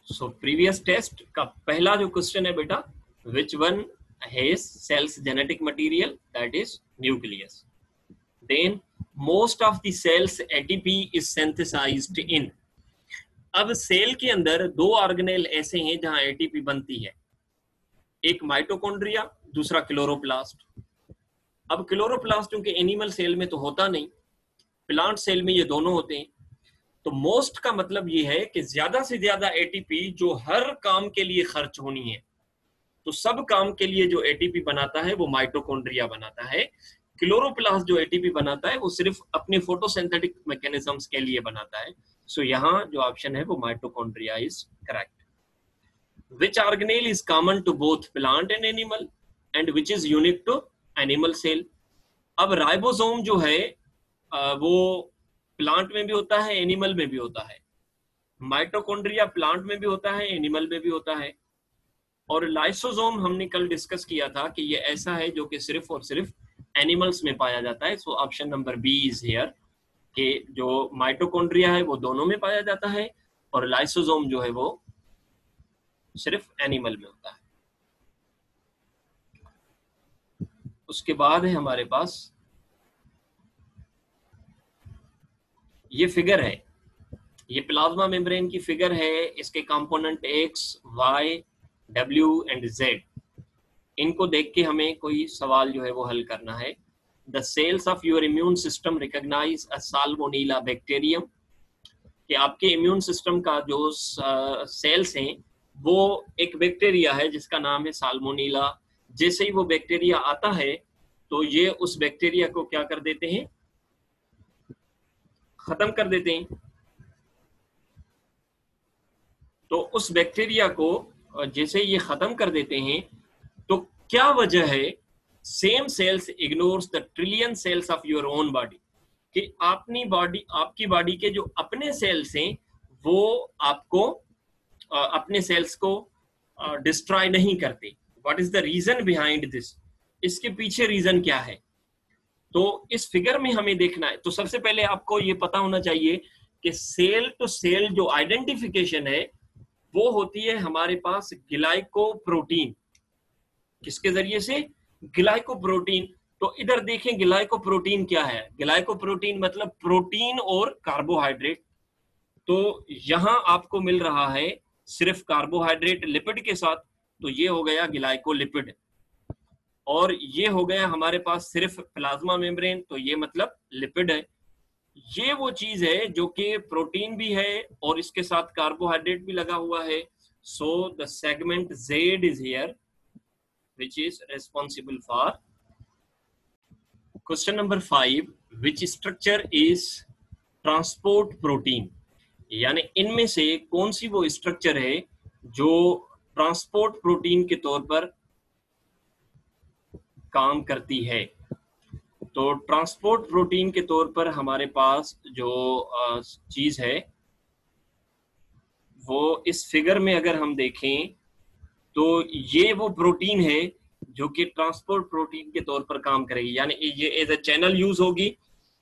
So previous test का पहला जो क्वेश्चन है बेटा, which one has cells genetic material, that is nucleus. Then most of the cells ATP is synthesized in. अब cell के अंदर दो ऑर्गेनेल ऐसे हैं जहां एटीपी बनती है, एक माइटोकॉन्ड्रिया, दूसरा क्लोरोप्लास्ट। अब क्लोरोप्लास्ट क्योंकि एनिमल सेल में तो होता नहीं, प्लांट सेल में ये दोनों होते हैं। तो मोस्ट का मतलब ये है कि ज्यादा से ज्यादा एटीपी जो हर काम के लिए खर्च होनी है, तो सब काम के लिए जो एटीपी बनाता है वो माइटोकॉन्ड्रिया बनाता है। क्लोरोप्लास्ट जो एटीपी बनाता है वो सिर्फ अपने फोटोसिंथेटिक मैकेनिज्म्स के लिए बनाता है। सो यहाँ जो ऑप्शन है वो mitochondria is correct. Which organelle is common to both plant and animal and which is unique to animal cell. अब राइबोसोम जो है वो प्लांट में भी होता है, एनिमल में भी होता है। माइटोकॉन्ड्रिया प्लांट में भी होता है, एनिमल में भी होता है। और लाइसोसोम हमने कल डिस्कस किया था कि ये ऐसा है जो कि सिर्फ और सिर्फ एनिमल्स में पाया जाता है। So option number B is here, कि जो माइटोकॉन्ड्रिया है वो दोनों में पाया जाता है और लाइसोसोम जो है वो सिर्फ एनिमल में होता है। उसके बाद है हमारे पास ये फिगर है, ये प्लाज्मा मेम्ब्रेन की फिगर है। इसके component X, Y, W and Z. इनको देख के हमें कोई सवाल जो है वो हल करना है। The cells of your immune system recognise a salmonella bacterium, कि आपके इम्यून सिस्टम का जो सेल्स हैं वो एक बैक्टीरिया है जिसका नाम है साल्मोनेला। जैसे ही वो बैक्टीरिया आता है तो ये उस बैक्टीरिया को क्या कर देते हैं, खत्म कर देते हैं। तो उस बैक्टीरिया को जैसे ये खत्म कर देते हैं, तो क्या वजह है same cells ignores the trillion cells of your own body, कि अपनी बॉडी, आपकी बॉडी के जो अपने सेल्स हैं वो आपको अपने सेल्स को डिस्ट्रॉय नहीं करते। What is the reason behind this, इसके पीछे रीजन क्या है। तो इस फिगर में हमें देखना है। तो सबसे पहले आपको ये पता होना चाहिए कि सेल टू सेल जो आइडेंटिफिकेशन है वो होती है हमारे पास ग्लाइकोप्रोटीन। किसके जरिए से, ग्लाइकोप्रोटीन। तो इधर देखें ग्लाइकोप्रोटीन क्या है। ग्लाइकोप्रोटीन मतलब प्रोटीन और कार्बोहाइड्रेट। तो यहां आपको मिल रहा है सिर्फ कार्बोहाइड्रेट लिपिड के साथ, तो ये हो गया ग्लाइकोलिपिड। और ये हो गया हमारे पास सिर्फ प्लाज्मा मेम्ब्रेन, तो ये मतलब लिपिड है। ये वो चीज है जो कि प्रोटीन भी है और इसके साथ कार्बोहाइड्रेट भी लगा हुआ है। So the segment Z is here which is responsible for question number 5, which structure is transport protein। यानी इनमें से कौन सी वो स्ट्रक्चर है जो ट्रांसपोर्ट प्रोटीन के तौर पर काम करती है। तो ट्रांसपोर्ट प्रोटीन के तौर पर हमारे पास जो चीज है वो इस फिगर में अगर हम देखें तो ये वो प्रोटीन है जो कि ट्रांसपोर्ट प्रोटीन के तौर पर काम करेगी। यानी ये एज ए चैनल यूज होगी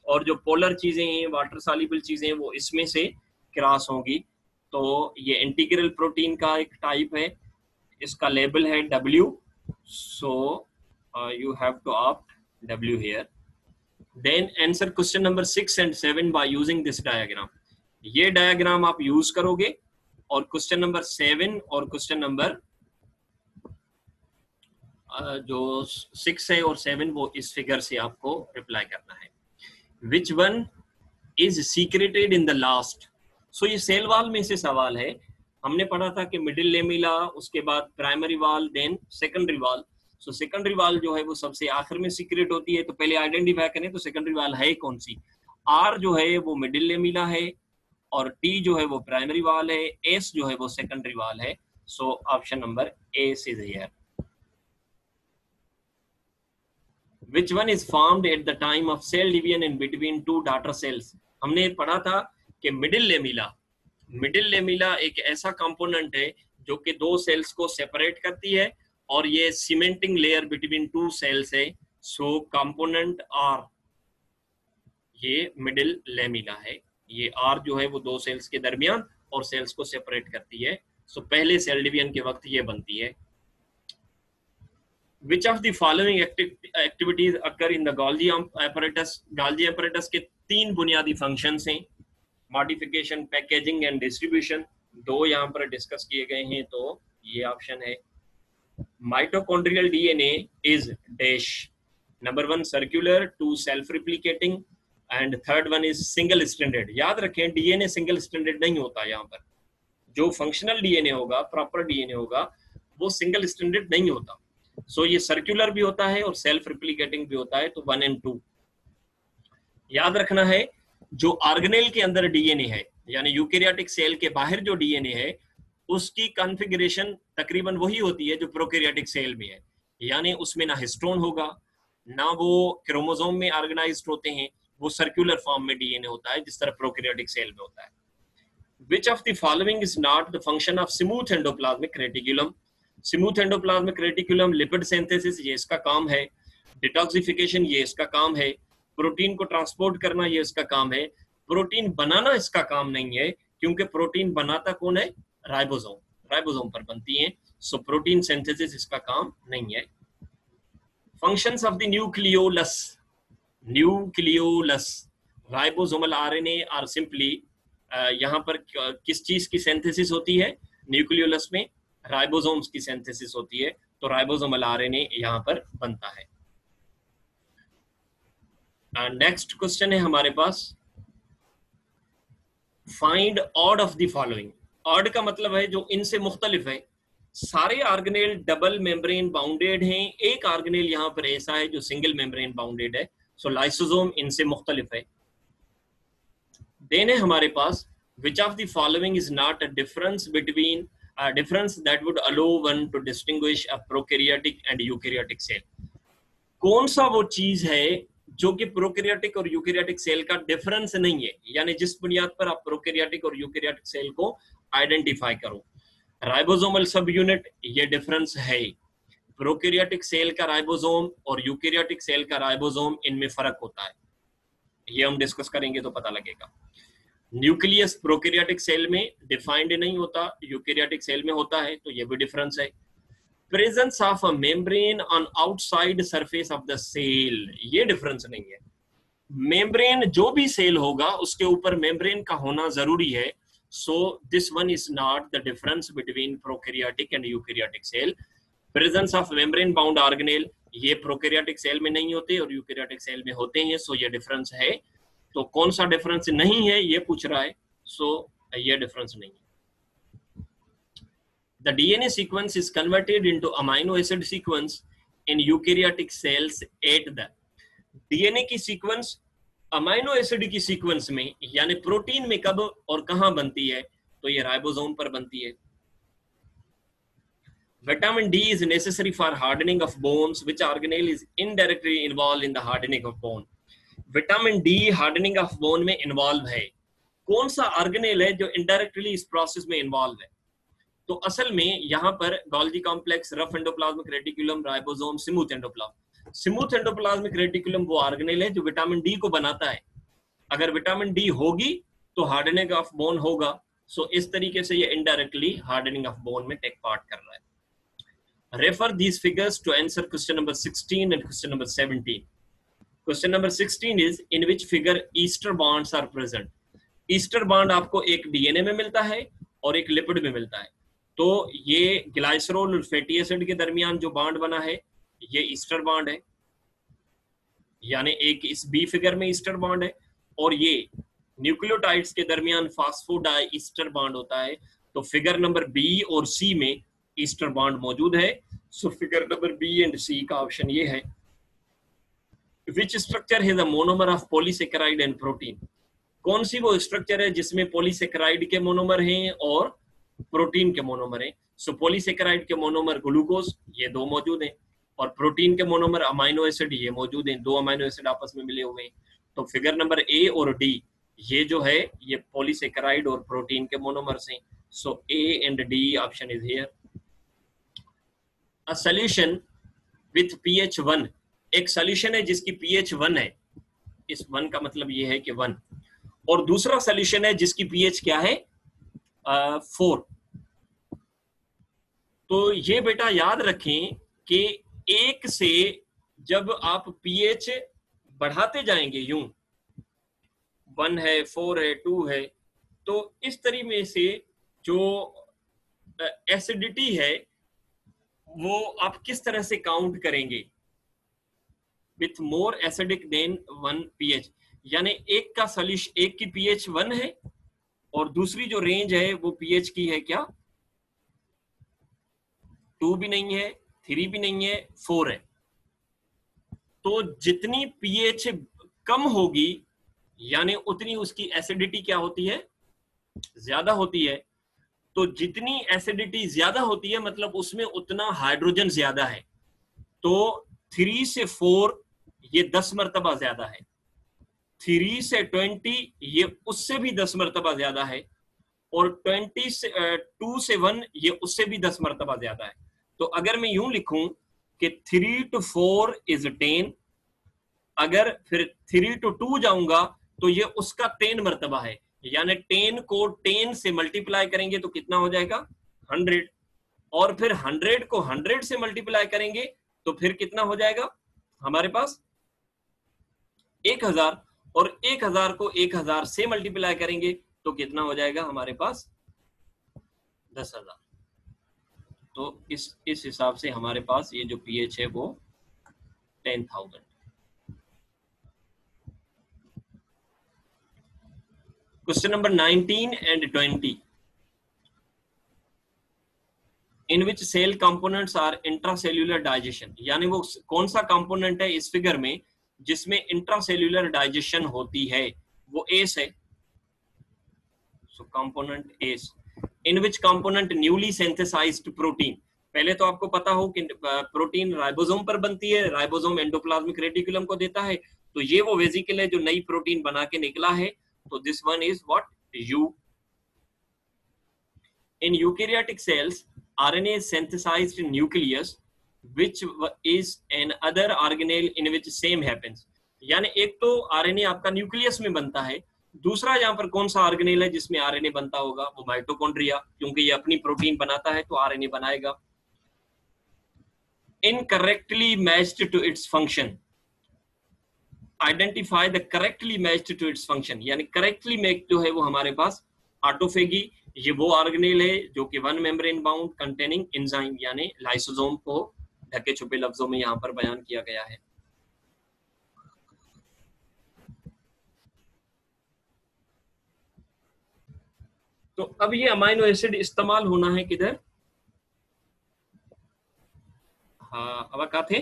और जो पोलर चीजें हैं, वाटर सॉल्युबल चीजें हैं, वो इसमें से क्रॉस होगी। तो ये इंटीग्रल प्रोटीन का एक टाइप है, इसका लेबल है W। So you have to opt W here. Then answer question number 6 and 7 by using this diagram. ये डायग्राम आप यूज करोगे और क्वेश्चन नंबर 7 और क्वेश्चन नंबर जो 6 है और 7 वो इस फिगर से आपको रिप्लाई करना है। Which one is secreted in the last. So ये सेल वॉल में से सवाल है। हमने पढ़ा था कि मिडिल लेमिला, उसके बाद primary wall, then secondary wall. So secondary wall जो है वो सबसे आखिर में सीक्रेट होती है। तो पहले आइडेंटिफाई करें तो सेकेंडरी वॉल है कौन सी। आर जो है वो मिडिल लेमिला है और टी जो है वो प्राइमरी वॉल है, एस जो है वो सेकेंडरी वॉल है। So option number S is here. Which one is formed at the time of cell division in between two daughter cells। हमने पढ़ा था कि मिडिल लेमिला एक ऐसा कंपोनेंट है जो कि दो सेल्स को सेपरेट करती है और ये cementing layer between two cells है। सो कंपोनेंट आर ये मिडिल लेमिला है। ये आर जो है वो दो सेल्स के दरमियान और सेल्स को सेपरेट करती है। सो पहले सेल डिवीजन के वक्त ये बनती है। Which of the following activities occur in the Golgi apparatus? Golgi apparatus के 3 बुनियादी फंक्शंस हैं, मॉडिफिकेशन, पैकेजिंग एंड डिस्ट्रीब्यूशन। 2 यहाँ पर डिस्कस किए गए हैं, तो ये ऑप्शन है। Mitochondrial DNA is dash, number 1 circular, 2 self replicating and third one is single stranded. याद रखें डीएनए सिंगल स्ट्रैंडेड नहीं होता। यहाँ पर जो फंक्शनल डीएनए होगा, प्रॉपर डीएनए होगा, वो सिंगल स्ट्रैंडेड नहीं होता। सो ये सर्कुलर भी होता है और सेल्फ रिप्लिकेटिंग भी होता है, तो 1 और 2 याद रखना है। जो ऑर्गेनेल के अंदर डीएनए है, यानी यूकेरियोटिक सेल के बाहर जो डीएनए है, उसकी कॉन्फ़िगरेशन तकरीबन वही होती है जो प्रोकैरियोटिक सेल में है, यानी उसमें ना हिस्टोन होगा, ना वो क्रोमोसोम में ऑर्गेनाइज्ड होते हैं, वो सर्कुलर फॉर्म में डीएनए होता है जिस तरह प्रोकैरियोटिक सेल में होता है। Which of the following is not the function of smooth endoplasmic reticulum? Smooth endoplasmic reticulum, lipid synthesis ये इसका काम है, डिटॉक्सिफिकेशन ये इसका काम है, प्रोटीन को ट्रांसपोर्ट करना ये इसका काम है, प्रोटीन बनाना इसका काम नहीं है, क्योंकि प्रोटीन बनाता कौन है? राइबोसोम, राइबोसोम पर बनती है। सो प्रोटीन सिंथेसिस इसका काम नहीं है। Functions of the nucleolus, nucleolus ribosomal RNA are simply, यहाँ पर किस चीज की सिंथेसिस होती है? न्यूक्लियोलस में राइबोसोम्स की सिंथेसिस होती है, तो राइबोसोमल आरएनए यहाँ पर बनता है। नेक्स्ट क्वेश्चन है हमारे पास, find odd of the following. Odd का मतलब है जो इनसे मुख्तलिफ है। सारे ऑर्गेनेल डबल मेम्ब्रेन बाउंडेड हैं, एक ऑर्गेनेल यहाँ पर ऐसा है जो सिंगल मेम्ब्रेन बाउंडेड है, सो लाइसोसोम इनसे मुख्तलिफ है। देन है हमारे पास, which of the following is not a difference between difference that would allow one to distinguish a prokaryotic and eukaryotic cell? कौन सा वो चीज है जो कि प्रोकैरियोटिक और यूकैरियोटिक सेल का डिफरेंस नहीं है, यानी जिस बुनियाद पर आप प्रोकैरियोटिक और यूकैरियोटिक सेल को आइडेंटिफाई करो। राइबोसोमल सब यूनिट ये डिफरेंस है। प्रोकैरियोटिक सेल का राइबोसोम और यूकैरियोटिक सेल का राइबोसोम, इनमें फर्क होता है, ये हम डिस्कस करेंगे तो पता लगेगा। न्यूक्लियस प्रोकैरियोटिक सेल में डिफाइंड नहीं होता, यूकैरियोटिक सेल में होता है, तो ये भी डिफरेंस है। Presence of a membrane on outside surface of the cell, ये डिफरेंस नहीं है। मेम्ब्रेन जो भी सेल होगा उसके ऊपर मेम्ब्रेन का होना जरूरी है, so this one is not the difference between prokaryotic and eukaryotic cell. Presence of membrane bound organelle, ये प्रोकैरियोटिक सेल में नहीं होते और यूकैरियोटिक सेल में होते हैं, सो ये डिफरेंस है। तो कौन सा डिफरेंस नहीं है ये पूछ रहा है, सो ये डिफरेंस नहीं है। The DNA sequence is converted into amino acid sequence in eukaryotic cells at the DNA की सीक्वेंस अमाइनो एसिड की सीक्वेंस में, यानी प्रोटीन में कब और कहां बनती है? तो ये राइबोसोम पर बनती है। Vitamin D is necessary for hardening of bones. Which organelle is indirectly involved in the hardening of bone? Vitamin D hardening of bone में इन्वॉल्व है। कौन सा ऑर्गेनेल है जो इनडायरेक्टली इस प्रोसेस में इन्वॉल्व है? तो असल में यहाँ पर Golgi complex, rough endoplasmic reticulum, ribosome, smooth endoplasm. Smooth endoplasmic reticulum वो ऑर्गेनेल है जो विटामिन डी को बनाता है। अगर विटामिन डी होगी तो हार्डनिंग ऑफ बोन होगा, सो इस तरीके से ये इनडायरेक्टली हार्डनिंग ऑफ बोन में टेक पार्ट कर रहा है। Refer these figures to answer question number 16 and question number 17। Question number 16 is in which figure ester bonds are present. Ester bond आपको एक डीएनए में मिलता है और एक लिपिड में मिलता है, तो ये ग्लाइसरोल और फैटी एसिड के दरमियान जो बॉन्ड बना है ये ईस्टर बॉन्ड है, यानी एक इस बी फिगर में ईस्टर बॉन्ड है, और ये न्यूक्लियोटाइड्स के दरमियान फास्फोडाई ईस्टर बॉन्ड होता है। तो फिगर नंबर बी और सी में ईस्टर बॉन्ड मौजूद है, so figure number B and C का ऑप्शन ये है। Which structure has a monomer of polysaccharide and protein? कौन सी वो स्ट्रक्चर है जिसमें पॉलीसेकेराइड के मोनोमर हैं और प्रोटीन के मोनोमर हैं? सो पॉलीसेकेराइड के मोनोमर ग्लूकोज ये 2 मौजूद हैं, और प्रोटीन के मोनोमर अमाइनो एसिड ये मौजूद हैं, 2 अमाइनो एसिड आपस में मिले हुए हैं। तो फिगर नंबर ए और डी ये जो है ये पॉलीसेकेराइड और प्रोटीन के मोनोमर्स हैं, so A and D option is here. A solution with pH 1, एक सॉल्यूशन है जिसकी पीएच 1 है, इस 1 का मतलब ये है कि 1, और दूसरा सॉल्यूशन है जिसकी पीएच क्या है 4। तो ये बेटा याद रखें कि एक से जब आप पीएच बढ़ाते जाएंगे, यूं 1 है, 4 है, 2 है, तो इस तरीके से जो एसिडिटी है वो आप किस तरह से काउंट करेंगे, with more acidic then 1 pH, यानी एक का सॉल्यूशन, एक की पीएच 1 है और दूसरी जो रेंज है वो पीएच की है क्या, 2 भी नहीं है, 3 भी नहीं है, 4 है। तो जितनी पीएच कम होगी यानी उतनी उसकी एसिडिटी क्या होती है, ज्यादा होती है। तो जितनी एसिडिटी ज्यादा होती है मतलब उसमें उतना हाइड्रोजन ज्यादा है। तो 3 से 4 ये 10 मर्तबा ज्यादा है, 3 से 20 ये उससे भी 10 मर्तबा ज्यादा है, और 20 से 2 से 1 ये उससे भी 10 मर्तबा ज्यादा है। तो अगर मैं यूं लिखूं कि 3 to 4 is 10, अगर फिर 3 to 2 जाऊंगा तो ये उसका 10 मर्तबा है, यानी 10 को 10 से मल्टीप्लाई करेंगे तो कितना हो जाएगा, 100, और फिर 100 को 100 से मल्टीप्लाई करेंगे तो फिर कितना हो जाएगा हमारे पास 1000, और 1000 को 1000 से मल्टीप्लाई करेंगे तो कितना हो जाएगा हमारे पास 10,000। तो इस हिसाब से हमारे पास ये जो पीएच है वो 10,000। Question number 19 and 20, in which cell components are intracellular digestion, यानी वो कौन सा कंपोनेंट है इस फिगर में जिसमें इंट्रासेल्यूलर डाइजेशन होती है, वो एस है। So component S. In which component newly synthesized protein, पहले तो आपको पता हो कि प्रोटीन राइबोसोम पर बनती है, राइबोसोम एंडोप्लाज्मिक रेटिकुलम को देता है, तो ये वो वेसिकल है जो नई प्रोटीन बना के निकला है। तो this one is what, you. In eukaryotic cells RNA is synthesized in nucleus, which is an other organelle in which same happens, यानी एक तो RNA आपका न्यूक्लियस में बनता है, दूसरा यहाँ पर कौन सा ऑर्गेनेल है जिसमें RNA बनता होगा, वो माइटोकॉन्ड्रिया, क्योंकि ये अपनी प्रोटीन बनाता है तो RNA बनाएगा। Incorrectly matched to its function, identify the correctly matched to its function, यानी करेक्टली मैच जो है वो हमारे पास ऑटोफेगी, ये वो ऑर्गेनेल है जो कि one membrane bound containing enzyme यानी लाइसोसोम को ढके छुपे लफ्जों में यहाँ पर बयान किया गया है। तो अब ये अमाइनो एसिड इस्तेमाल होना है किधर, हाँ अब क्या थे,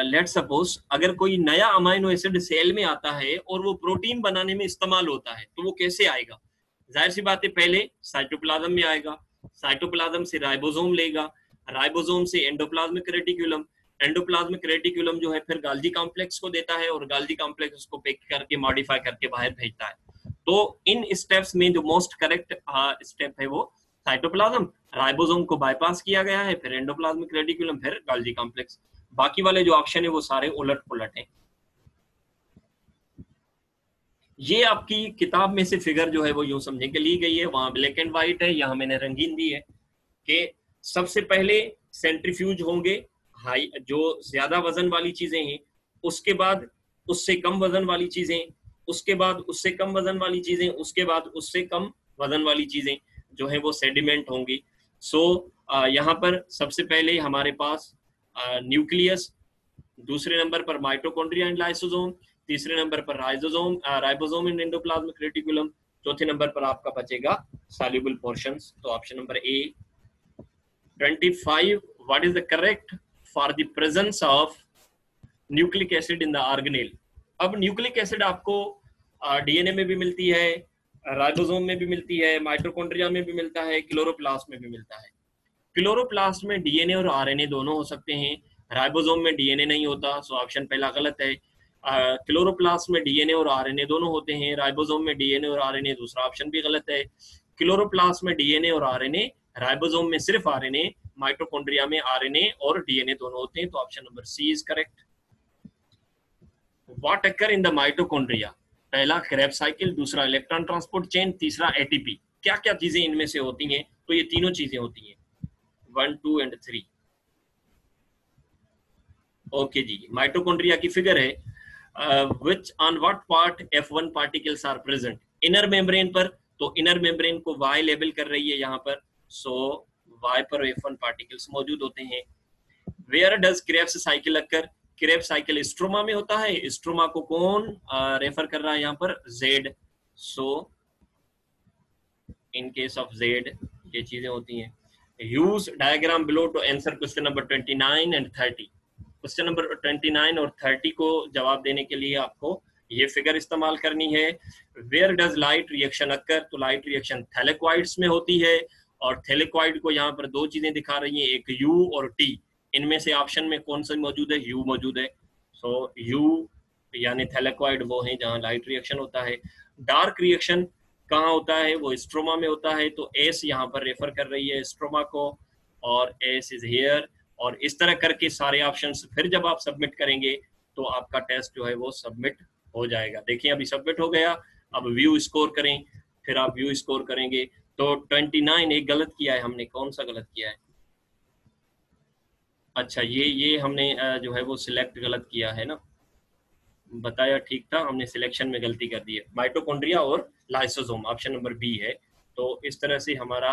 लेट्स सपोज अगर कोई नया अमाइनो एसिड सेल में आता है और वो प्रोटीन बनाने में इस्तेमाल होता है तो वो कैसे आएगा, जाहिर सी बात है पहले साइटोप्लाज्म में आएगा, साइटोप्लाज्म से राइबोसोम लेगा, राइबोसोम से एंडोप्लाज्मिक रेटिकुलम, एंडोप्लाज्मिक रेटिकुलम जो है फिर गाल्जी कॉम्प्लेक्स को देता है और गाल्जी कॉम्प्लेक्स उसको पैक करके मॉडिफाई करके बाहर भेजता है। तो इन स्टेप्स में जो मोस्ट करेक्ट स्टेप है वो साइटोप्लाज्म, राइबोसोम को बाईपास किया गया है, फिर एंडोप्लाज्मिक रेटिकुलम, फिर गाल्जी कॉम्प्लेक्स। बाकी वाले जो ऑप्शन है वो सारे उलट पुलट हैं। ये आपकी किताब में से फिगर जो है वो यूं समझे के ली गई है, वहां ब्लैक एंड व्हाइट है, यहाँ मैंने रंगीन दी है कि सबसे पहले सेंट्रीफ्यूज होंगे, हाई जो ज्यादा वजन वाली चीजें हैं, उसके बाद उससे कम वजन वाली चीजें, उसके बाद उससे कम वजन वाली चीजें, उसके बाद उससे कम वजन वाली चीजें जो है वो सेडिमेंट होंगी। सो यहाँ पर सबसे पहले हमारे पास न्यूक्लियस, दूसरे नंबर पर माइटोकॉन्ड्रिया एंड लाइसोसोम, तीसरे नंबर पर राइबोसोम एंड एंडोप्लाज्मिक रेटिकुलम, चौथे नंबर पर आपका बचेगा सॉल्युबल पोर्शंस। तो option number A. 25, what is the correct for the presence of nucleic acid in the organelle. अब न्यूक्लिक एसिड आपको डीएनए में भी मिलती है, राइबोसोम में भी मिलती है, माइटोकॉन्ड्रिया में भी मिलता है, क्लोरोप्लास्ट में भी मिलता है। क्लोरोप्लास्ट में डीएनए और आरएनए दोनों हो सकते हैं, राइबोसोम में डीएनए नहीं होता, सो ऑप्शन पहला गलत है। क्लोरोप्लास्ट में डीएनए और आरएनए दोनों होते हैं, राइबोसोम में डीएनए और आरएनए, दूसरा ऑप्शन भी गलत है। क्लोरोप्लास्ट में डीएनए और आरएनए, राइबोसोम में सिर्फ आरएनए, माइटोकॉन्ड्रिया में आरएनए और डीएनए दोनों होते हैं, तो option number C is correct. What occur in the mitochondria, पहला क्रेब्स साइकिल, दूसरा इलेक्ट्रॉन ट्रांसपोर्ट चेन, तीसरा एटीपी। क्या क्या चीजें इनमें से होती हैं? तो ये तीनों चीजें होती हैं, 1, 2 एंड 3। ओके जी, माइटोकॉन्ड्रिया की फिगर है। Which on what part F1 particles are present? Inner membrane पर, तो इनर मेम्ब्रेन को Y लेबल कर रही है यहाँ पर, सो Y पर F1 पार्टिकल्स मौजूद होते हैं। Where does Krebs cycle occur? Krebs cycle stroma में होता है। स्ट्रोमा को कौन रेफर कर रहा है यहाँ पर? Z। So in case of Z ये चीजें होती हैं। Use diagram below to answer question number 29 and 30। Question number 29 और 30 को जवाब देने के लिए आपको ये फिगर इस्तेमाल करनी है। Where does light reaction occur? तो लाइट रिएक्शन थैलेक्वाइड्स में होती है, और थैलेक्वाइड को यहाँ पर दो चीजें दिखा रही हैं, एक U और T। इनमें से ऑप्शन में कौन सा मौजूद है? U मौजूद है। सो U यानी थैलेक्वाइड वो है जहाँ लाइट रिएक्शन होता है। डार्क रिएक्शन कहाँ होता है? वो स्ट्रोमा में होता है, तो S यहाँ पर रेफर कर रही है स्ट्रोमा को, और S इज हियर। और इस तरह करके सारे ऑप्शंस फिर जब आप सबमिट करेंगे तो आपका टेस्ट जो है वो सबमिट हो जाएगा। देखिए अभी सबमिट हो गया। अब व्यू स्कोर करें, फिर आप व्यू स्कोर करेंगे। तो 29 एक गलत किया है हमने, कौन सा गलत किया है? अच्छा, ये हमने जो है वो सिलेक्ट गलत किया है ना, बताया ठीक था, हमने सिलेक्शन में गलती कर दी है। माइटोकॉन्ड्रिया और लाइसोसोम ऑप्शन नंबर बी है। तो इस तरह से हमारा